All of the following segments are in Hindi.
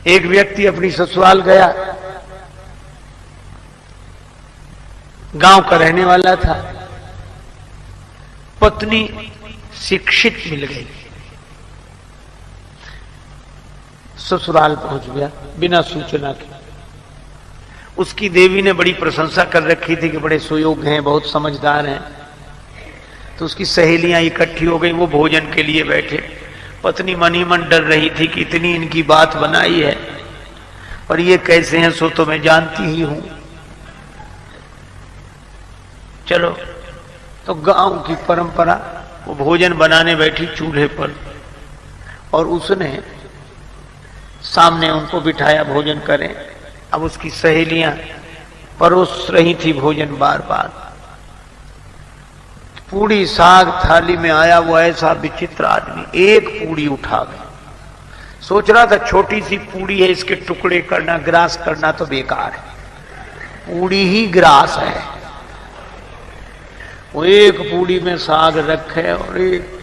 एक व्यक्ति अपनी ससुराल गया, गांव का रहने वाला था। पत्नी शिक्षित मिल गई, ससुराल पहुंच गया बिना सूचना के। उसकी देवी ने बड़ी प्रशंसा कर रखी थी कि बड़े सुयोग्य हैं, बहुत समझदार हैं। तो उसकी सहेलियां इकट्ठी हो गई, वो भोजन के लिए बैठे। पत्नी मन ही मन डर रही थी कि इतनी इनकी बात बनाई है और ये कैसे हैं, सो तो मैं जानती ही हूं। चलो, तो गांव की परंपरा, वो भोजन बनाने बैठी चूल्हे पर और उसने सामने उनको बिठाया भोजन करें। अब उसकी सहेलियां परोस रही थी भोजन बार बार। पूड़ी साग थाली में आया, वो ऐसा विचित्र आदमी एक पूड़ी उठा गया। सोच रहा था छोटी सी पूड़ी है, इसके टुकड़े करना, ग्रास करना तो बेकार है, पूड़ी ही ग्रास है। वो एक पूड़ी में साग रखे और एक।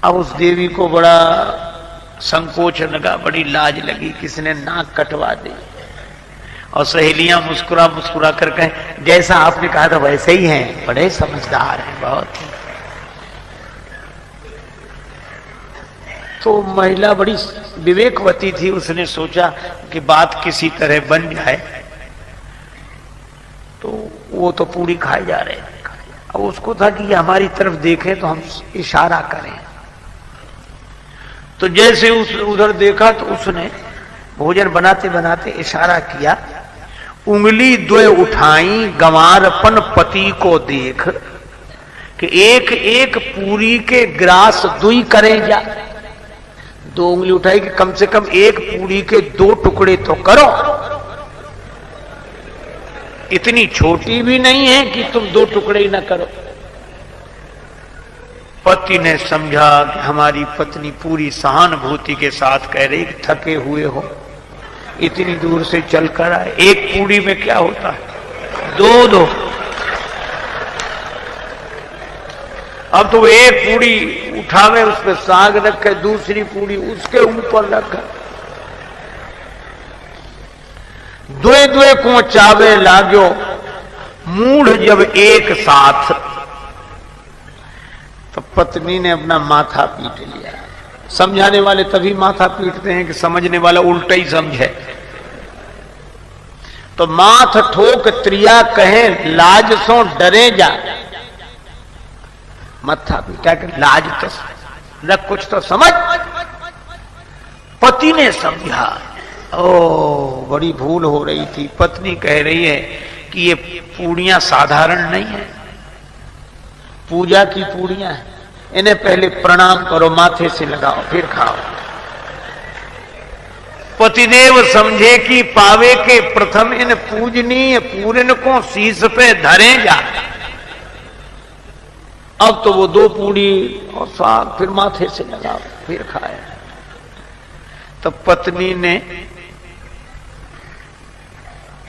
अब उस देवी को बड़ा संकोच लगा, बड़ी लाज लगी, किसने नाक कटवा दी। और सहेलियां मुस्कुरा मुस्कुरा कर कहें, जैसा आपने कहा था वैसे ही हैं, बड़े समझदार हैं बहुत। तो महिला बड़ी विवेकवती थी, उसने सोचा कि बात किसी तरह बन जाए। तो वो तो पूरी खाए जा रहे थे। अब उसको था कि हमारी तरफ देखें तो हम इशारा करें। तो जैसे उधर देखा तो उसने भोजन बनाते बनाते इशारा किया, उंगली द्वय उठाई गंवारपन पति को देख, कि एक एक पूरी के ग्रास दुई करे जा। दो उंगली उठाई कि कम से कम एक पूरी के दो टुकड़े तो करो, इतनी छोटी भी नहीं है कि तुम दो टुकड़े ही ना करो। पति ने समझा कि हमारी पत्नी पूरी सहानुभूति के साथ कह रही, थके हुए हो, इतनी दूर से चलकर आए, एक पूड़ी में क्या होता है, दो दो। अब तो एक पूड़ी उठावे, उसमें साग रखे, दूसरी पूड़ी उसके ऊपर रखा। द्वे द्वे को चावे लाग्यो, मूढ़ जब एक साथ। तो पत्नी ने अपना माथा पीट लिया। समझाने वाले तभी माथा पीटते हैं कि समझने वाला उल्टा ही समझे। तो माथ ठोक त्रिया कहे, लाज सो डरे जा। माथा पीटा कि लाज तो न, कुछ तो समझ। पति ने समझा, ओ बड़ी भूल हो रही थी। पत्नी कह रही है कि ये पूड़ियां साधारण नहीं है, पूजा की पूड़ियां हैं, इन्हें पहले प्रणाम करो, माथे से लगाओ, फिर खाओ। पतिदेव समझे कि पावे के प्रथम इन पूजनीय पूरन को शीश पे धरे जा। अब तो वो दो पूड़ी और साग फिर माथे से लगाओ, फिर खाए। तो पत्नी ने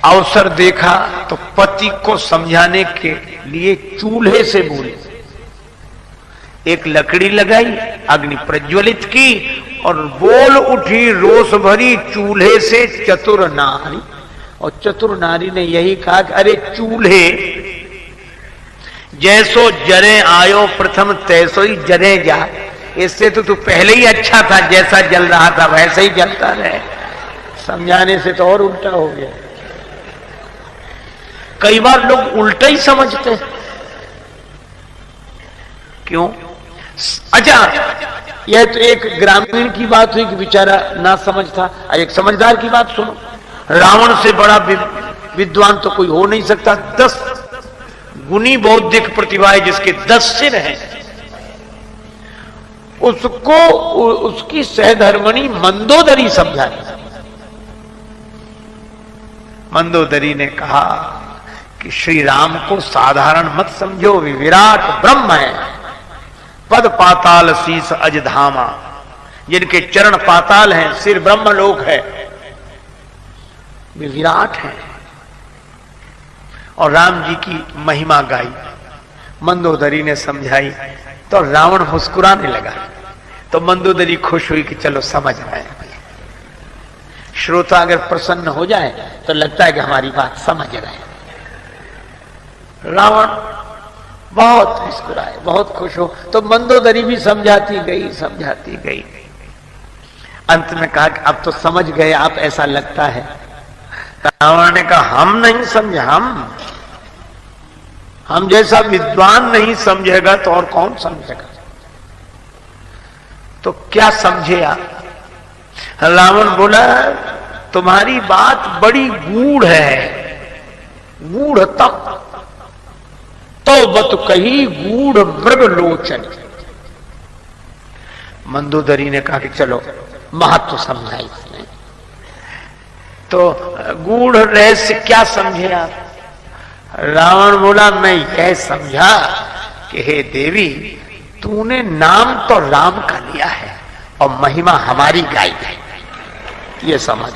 अवसर देखा तो पति को समझाने के लिए चूल्हे से बोली, एक लकड़ी लगाई, अग्नि प्रज्वलित की और बोल उठी रोष भरी, चूल्हे से चतुर नारी। और चतुर नारी ने यही कहा कि अरे चूल्हे, जैसो जरे आयो प्रथम तैसो ही जरे जा। इससे तो तू पहले ही अच्छा था, जैसा जल रहा था वैसे ही जलता रहे। समझाने से तो और उल्टा हो गया। कई बार लोग उल्टा ही समझते हैं। क्यों? अच्छा, यह तो एक ग्रामीण की बात हुई कि बेचारा ना समझ था। एक समझदार की बात सुनो। रावण से बड़ा विद्वान तो कोई हो नहीं सकता। 10 गुनी बौद्धिक प्रतिभा है, जिसके 10 सिर हैं। उसको उसकी सहधर्मणी मंदोदरी समझाई। मंदोदरी ने कहा कि श्री राम को साधारण मत समझो, वे विराट ब्रह्म है। पद पाताल शीस अज धामा, जिनके चरण पाताल हैं, सिर ब्रह्मलोक है, वे विराट हैं। और राम जी की महिमा गाई, मंदोदरी ने समझाई। तो रावण मुस्कुराने लगा। तो मंदोदरी खुश हुई कि चलो समझ रहे हैं। श्रोता अगर प्रसन्न हो जाए तो लगता है कि हमारी बात समझ रहे हैं। रावण बहुत मुस्कुराए, बहुत खुश हो, तो मंदोदरी भी समझाती गई। अंत में कहा कि अब तो समझ गए आप, ऐसा लगता है। रावण ने कहा हम नहीं समझे, हम जैसा विद्वान नहीं समझेगा तो और कौन समझेगा। तो क्या समझे आप? रावण बोला तुम्हारी बात बड़ी गूढ़ है, गूढ़तम तो बत कही गूढ़ मृग लोचन। मंदोदरी ने कहा कि चलो महत्व समझा इसने। तो गूढ़ रहस्य क्या समझे आप? रावण बोला मैं यह समझा कि हे देवी, तूने नाम तो राम का लिया है और महिमा हमारी गाई है, ये समझ।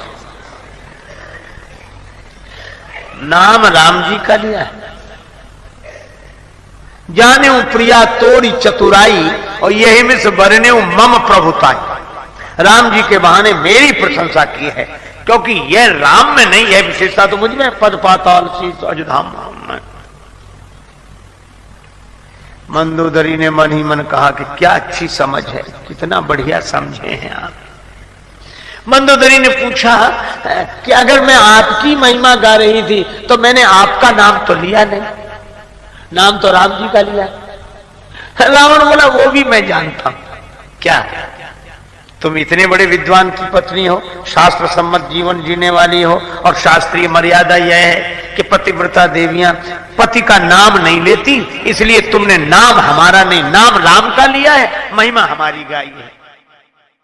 नाम राम जी का लिया है। जाने प्रिया तोड़ी चतुराई और यही में से बरने मम प्रभुताई। राम जी के बहाने मेरी प्रशंसा की है, क्योंकि यह राम में नहीं है विशेषता, तो मुझ में पद पाताल शीश अजधाम में। मंदोदरी ने मन ही मन कहा कि क्या अच्छी समझ है, कितना बढ़िया समझे हैं आप। मंदोदरी ने पूछा कि अगर मैं आपकी महिमा गा रही थी तो मैंने आपका नाम तो लिया नहीं, नाम तो राम जी का लिया। रावण बोला वो भी मैं जानता हूं। क्या तुम इतने बड़े विद्वान की पत्नी हो, शास्त्र सम्मत जीवन जीने वाली हो, और शास्त्रीय मर्यादा यह है कि पतिव्रता देवियां पति का नाम नहीं लेती, इसलिए तुमने नाम हमारा नहीं, नाम राम का लिया है, महिमा हमारी गाई है।